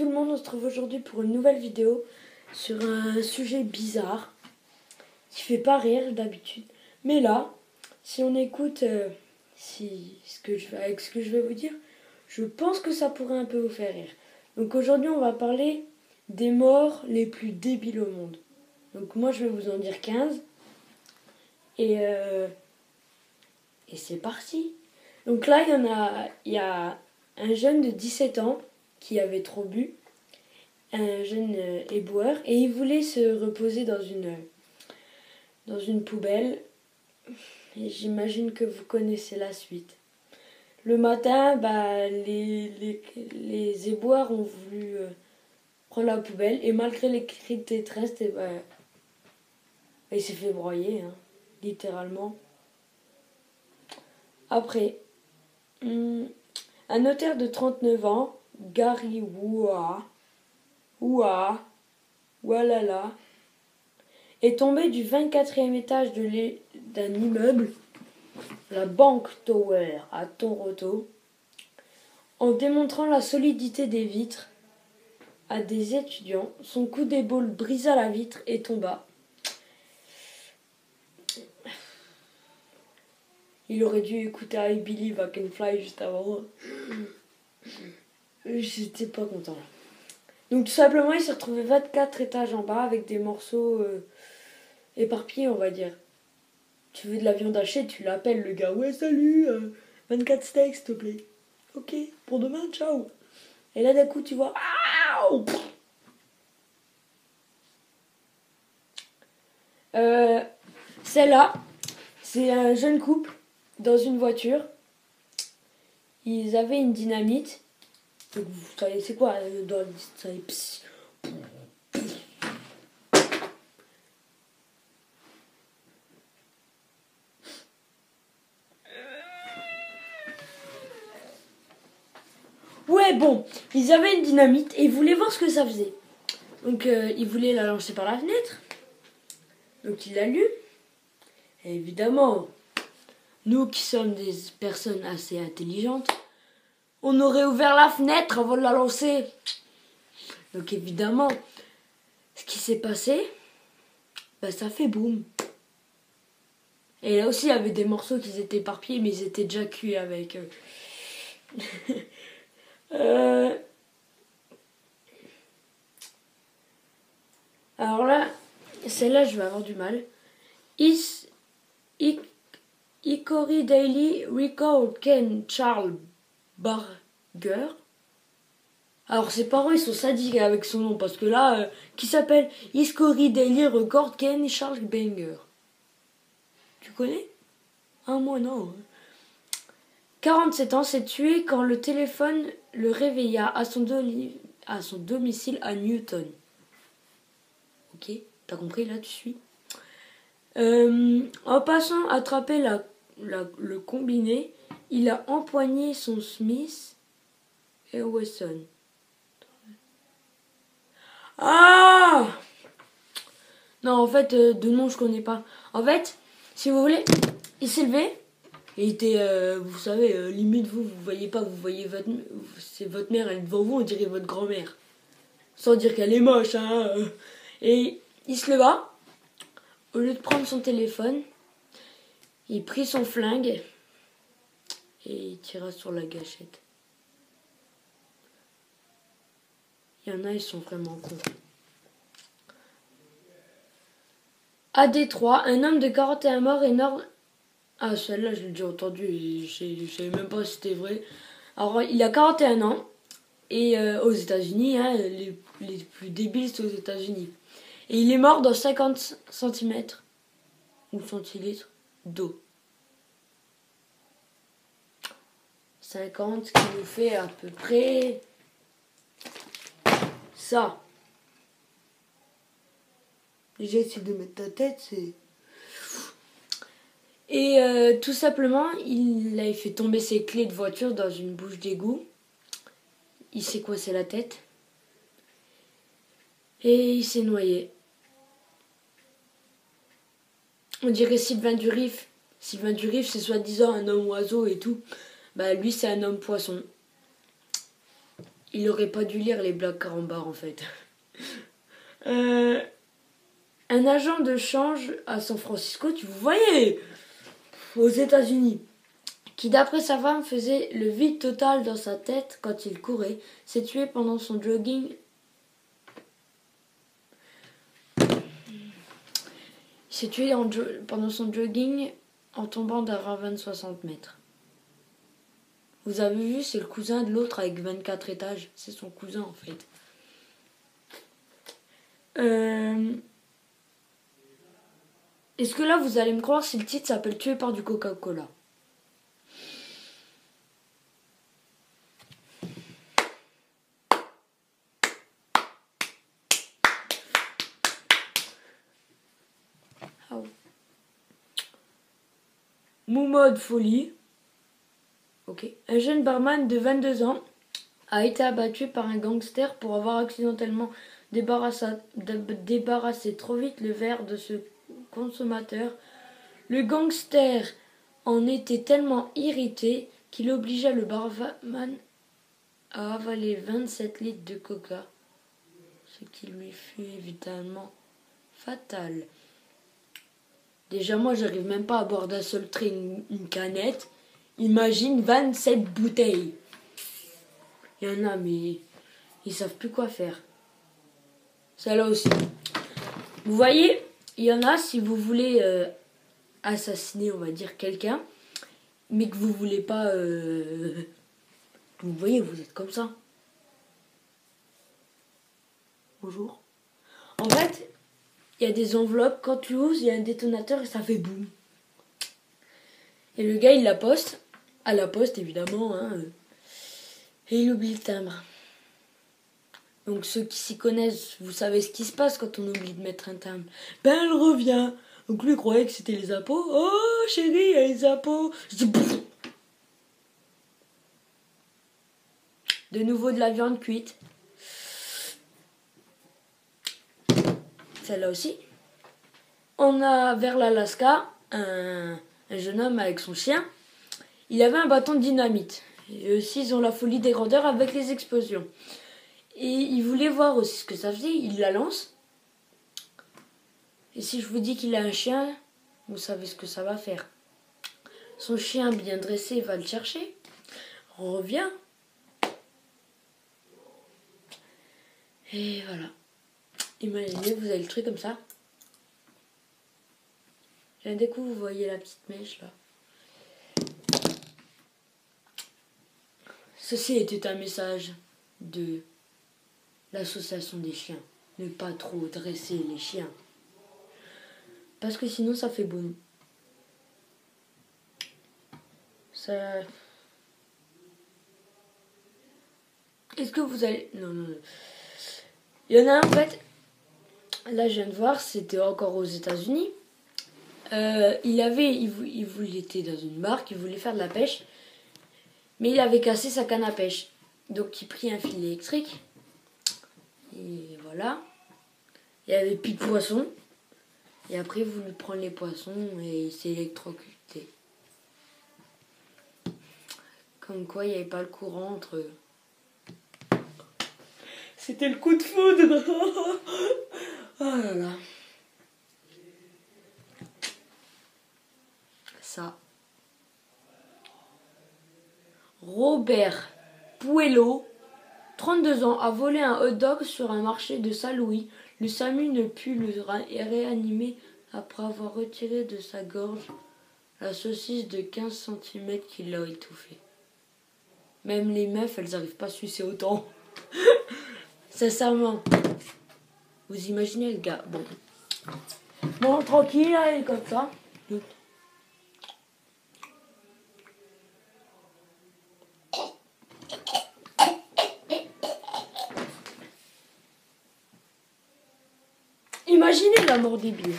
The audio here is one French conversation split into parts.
tout le monde, on se trouve aujourd'hui pour une nouvelle vidéo sur un sujet bizarre qui fait pas rire d'habitude. Mais là, si on écoute ce que je vais vous dire, je pense que ça pourrait un peu vous faire rire. Donc aujourd'hui, on va parler des morts les plus débiles au monde. Donc moi, je vais vous en dire 15. Et c'est parti. Donc là, il y a un jeune de 17 ans qui avait trop bu, un jeune éboueur, et il voulait se reposer dans une poubelle. Et j'imagine que vous connaissez la suite. Le matin, les éboueurs ont voulu prendre la poubelle, et malgré les cris de détresse, il s'est fait broyer, hein, littéralement. Après, un notaire de 39 ans, Gary Walala, est tombé du 24e étage d'un immeuble, la Bank Tower à Toronto, en démontrant la solidité des vitres à des étudiants. Son coup d'épaule brisa la vitre et tomba. Il aurait dû écouter I Believe I Can Fly juste avant. J'étais pas content. Donc tout simplement, il s'est retrouvé 24 étages en bas avec des morceaux éparpillés, on va dire. Tu veux de la viande hachée, tu l'appelles le gars. Ouais, salut, 24 steaks, s'il te plaît. Ok, pour demain, ciao. Et là, d'un coup, tu vois... Celle-là, c'est un jeune couple dans une voiture. Ils avaient une dynamite. Donc, vous savez, c'est quoi Ouais, bon, ils avaient une dynamite et ils voulaient voir ce que ça faisait. Donc, ils voulaient la lancer par la fenêtre. Donc, il l'a lu. Et évidemment, nous qui sommes des personnes assez intelligentes, on aurait ouvert la fenêtre avant de la lancer. Donc, évidemment, ce qui s'est passé, ça fait boum. Et là aussi, il y avait des morceaux qui étaient éparpillés, mais ils étaient déjà cuits avec... Alors là, celle-là, je vais avoir du mal. Hickory Daily Record Ken Charles Barger. Alors ses parents, ils sont sadiques avec son nom, parce que là, qui s'appelle Hickory Daily Record Ken Charles Banger. Tu connais? Ah, moi non. 47 ans, s'est tué quand le téléphone le réveilla à son domicile à Newton. Ok, t'as compris, là tu suis. En passant attraper le combiné, il a empoigné son Smith & Wesson. Ah! Non, en fait, de nom je connais pas. En fait, si vous voulez, il s'est levé. Il était, vous savez, limite vous voyez pas, vous voyez c'est votre mère, elle est devant vous, on dirait votre grand-mère. Sans dire qu'elle est moche, hein. Et il se leva, au lieu de prendre son téléphone, il prit son flingue et il tira sur la gâchette. Il y en a, ils sont vraiment cons. À Détroit, un homme de 41 morts est mort... Ah, celle-là, je l'ai déjà entendue, je savais même pas si c'était vrai. Alors, il a 41 ans, et aux États-Unis, hein, les plus débiles, c'est aux États-Unis. Et il est mort dans 50 cm ou centilitres d'eau. 50, ce qui nous fait à peu près ça. Déjà, essayer de mettre ta tête, c'est... Et tout simplement, il a fait tomber ses clés de voiture dans une bouche d'égout. Il s'est coincé la tête. Et il s'est noyé. On dirait Sylvain Durif. Sylvain Durif, c'est soi-disant un homme oiseau et tout. Lui, c'est un homme poisson. Il aurait pas dû lire les blagues carambars en fait. Un agent de change à San Francisco, vous voyez, aux États-Unis, qui d'après sa femme faisait le vide total dans sa tête quand il courait, s'est tué pendant son jogging. Pendant son jogging en tombant d'un ravin de 60 mètres. Vous avez vu, c'est le cousin de l'autre avec 24 étages. C'est son cousin en fait. Est-ce que là vous allez me croire si le titre s'appelle Tué par du Coca-Cola? Moumoud folie. Ok. Un jeune barman de 22 ans a été abattu par un gangster pour avoir accidentellement débarrassé trop vite le verre de ce consommateur. Le gangster en était tellement irrité qu'il obligea le barman à avaler 27 litres de coca, ce qui lui fut évidemment fatal. Déjà, moi, j'arrive même pas à boire d'un seul trait une canette. Imagine 27 bouteilles. Il y en a, mais ils savent plus quoi faire. Celle-là aussi. Vous voyez, il y en a, si vous voulez assassiner, on va dire, quelqu'un, mais que vous voulez pas... Vous voyez, vous êtes comme ça. Bonjour. En fait... Il y a des enveloppes, quand tu ouvres, il y a un détonateur et ça fait boum. Et le gars, il la poste, à la poste évidemment, et il oublie le timbre. Donc ceux qui s'y connaissent, vous savez ce qui se passe quand on oublie de mettre un timbre. Ben elle revient. Donc lui il croyait que c'était les impôts. Oh chérie, il y a les impôts. Je dis boum. De nouveau de la viande cuite. Celle-là aussi. On a vers l'Alaska un jeune homme avec son chien. Il avait un bâton de dynamite. Et aussi, ils ont la folie des grandeurs avec les explosions. Et il voulait voir aussi ce que ça faisait. Il la lance. Et si je vous dis qu'il a un chien, vous savez ce que ça va faire. Son chien bien dressé va le chercher. On revient. Et voilà. Imaginez, vous avez le truc comme ça. Et d'un coup, vous voyez la petite mèche là. Ceci était un message de l'association des chiens. Ne pas trop dresser les chiens. Parce que sinon, ça fait boum. Ça... Est-ce que vous allez... Non. Il y en a un, en fait... Là, je viens de voir, c'était encore aux États-Unis. Il était dans une barque, il voulait faire de la pêche, mais il avait cassé sa canne à pêche. Donc il prit un fil électrique, et voilà. Il n'y avait plus de poissons, et après il voulait prendre les poissons, et il s'est électrocuté. Comme quoi il n'y avait pas le courant entre eux. C'était le coup de foudre. Oh là là. Ça. Robert Puello, 32 ans, a volé un hot dog sur un marché de Saint-Louis. Le SAMU ne put le réanimer après avoir retiré de sa gorge la saucisse de 15 cm qui l'a étouffé. Même les meufs, elles n'arrivent pas à sucer autant. Sincèrement. Vous imaginez le gars. Bon, tranquille, là, il est comme ça. Imaginez la mort débile.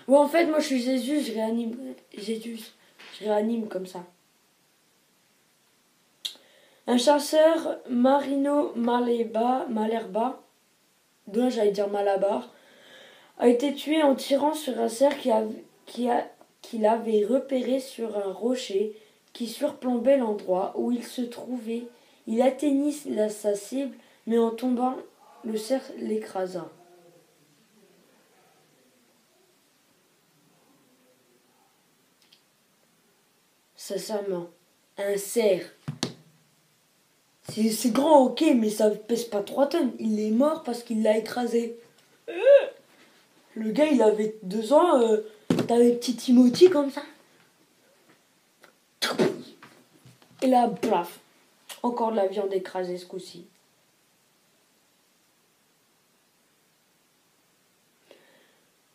Ou en fait, moi je suis Jésus, je réanime comme ça. Un chasseur Marino Malerba, dont j'allais dire Malabar, a été tué en tirant sur un cerf qu'il avait repéré sur un rocher qui surplombait l'endroit où il se trouvait. Il atteignit sa cible, mais en tombant, le cerf l'écrasa. Sincèrement, un cerf, c'est grand, ok, mais ça pèse pas 3 tonnes. Il est mort parce qu'il l'a écrasé. Le gars, il avait 2 ans, t'avais petit Timothy comme ça. Et là, plaf, encore de la viande écrasée ce coup-ci.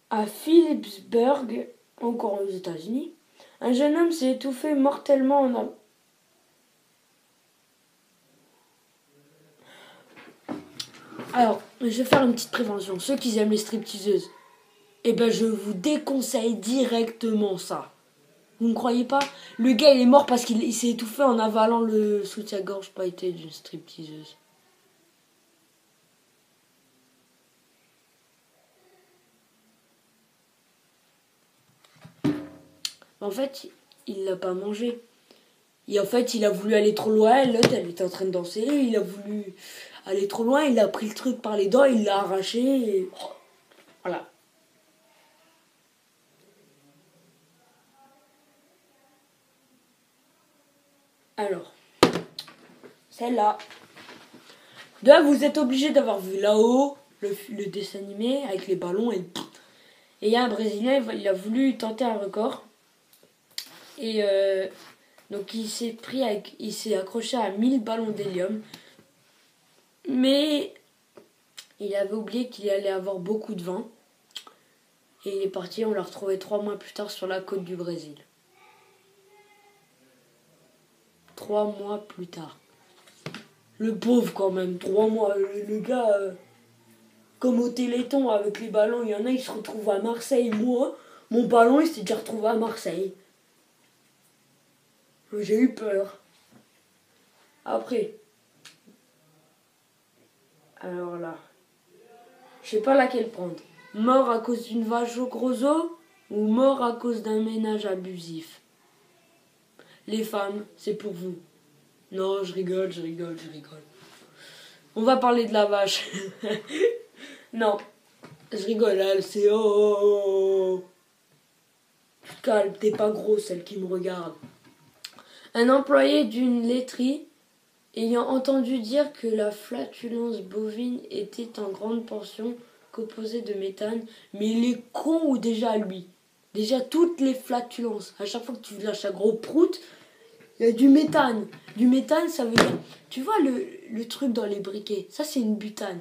À Phillipsburg, encore aux États-Unis, un jeune homme s'est étouffé mortellement en... Alors, je vais faire une petite prévention. Ceux qui aiment les stripteaseuses, eh ben je vous déconseille directement ça. Vous ne croyez pas? Le gars, il est mort parce qu'il s'est étouffé en avalant le soutien-gorge pailleté d'une stripteaseuse. En fait, il l'a pas mangé. Et en fait, il a voulu aller trop loin. L'autre, elle était en train de danser. Il a voulu aller trop loin. Il a pris le truc par les dents. Il l'a arraché. Et... voilà. Alors, celle-là. Là, vous êtes obligé d'avoir vu là-haut le dessin animé avec les ballons. Et il y a un Brésilien, il a voulu tenter un record. Et donc il s'est accroché à 1000 ballons d'hélium. Mais il avait oublié qu'il allait avoir beaucoup de vent. Et il est parti, on l'a retrouvé 3 mois plus tard sur la côte du Brésil. 3 mois plus tard. Le pauvre quand même, 3 mois. Le gars, comme au Téléthon avec les ballons, il y en a, ils se retrouvent à Marseille. Moi, mon ballon, il s'est déjà retrouvé à Marseille. J'ai eu peur. Après. Alors là. Je sais pas laquelle prendre. Mort à cause d'une vache au gros os ou mort à cause d'un ménage abusif? Les femmes, c'est pour vous. Non, je rigole. On va parler de la vache. Non, je rigole, elle, c'est oh. Calme, t'es pas gros, celle qui me regarde. Un employé d'une laiterie ayant entendu dire que la flatulence bovine était en grande portion composée de méthane, mais il est con ou déjà lui? Déjà toutes les flatulences, à chaque fois que tu lâches un gros prout, il y a du méthane. Du méthane, ça veut dire... Tu vois le truc dans les briquets, ça c'est une butane.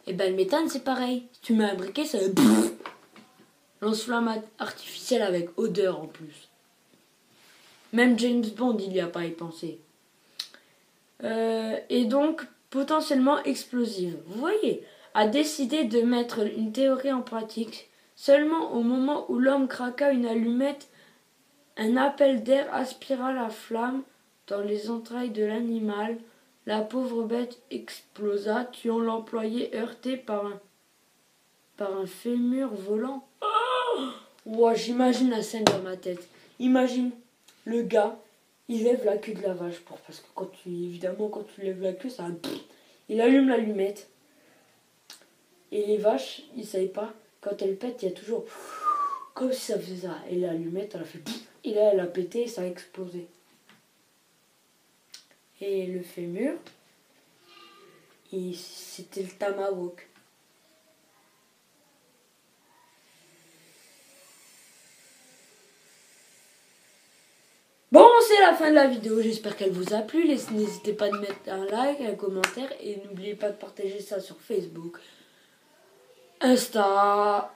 Et ben le méthane c'est pareil. Si tu mets un briquet, ça va... Lance-flamme artificielle avec odeur en plus. Même James Bond, il n'y a pas y pensé. Et donc potentiellement explosive. Vous voyez, a décidé de mettre une théorie en pratique seulement au moment où l'homme craqua une allumette. Un appel d'air aspira la flamme dans les entrailles de l'animal. La pauvre bête explosa, tuant l'employé heurté par un fémur volant. Oh wow, j'imagine la scène dans ma tête. Imagine le gars, il lève la queue de la vache parce que quand tu lèves la queue, ça il allume l'allumette. Et les vaches, ils savaient pas, quand elles pètent, il y a toujours comme si ça faisait ça. Et l'allumette, elle a fait et là, elle a pété et ça a explosé. Et le fémur, c'était le tomahawk. Bon, c'est la fin de la vidéo. J'espère qu'elle vous a plu. N'hésitez pas à mettre un like, un commentaire. Et n'oubliez pas de partager ça sur Facebook, Insta,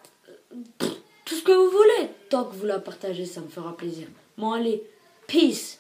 tout ce que vous voulez. Tant que vous la partagez, ça me fera plaisir. Bon, allez, peace.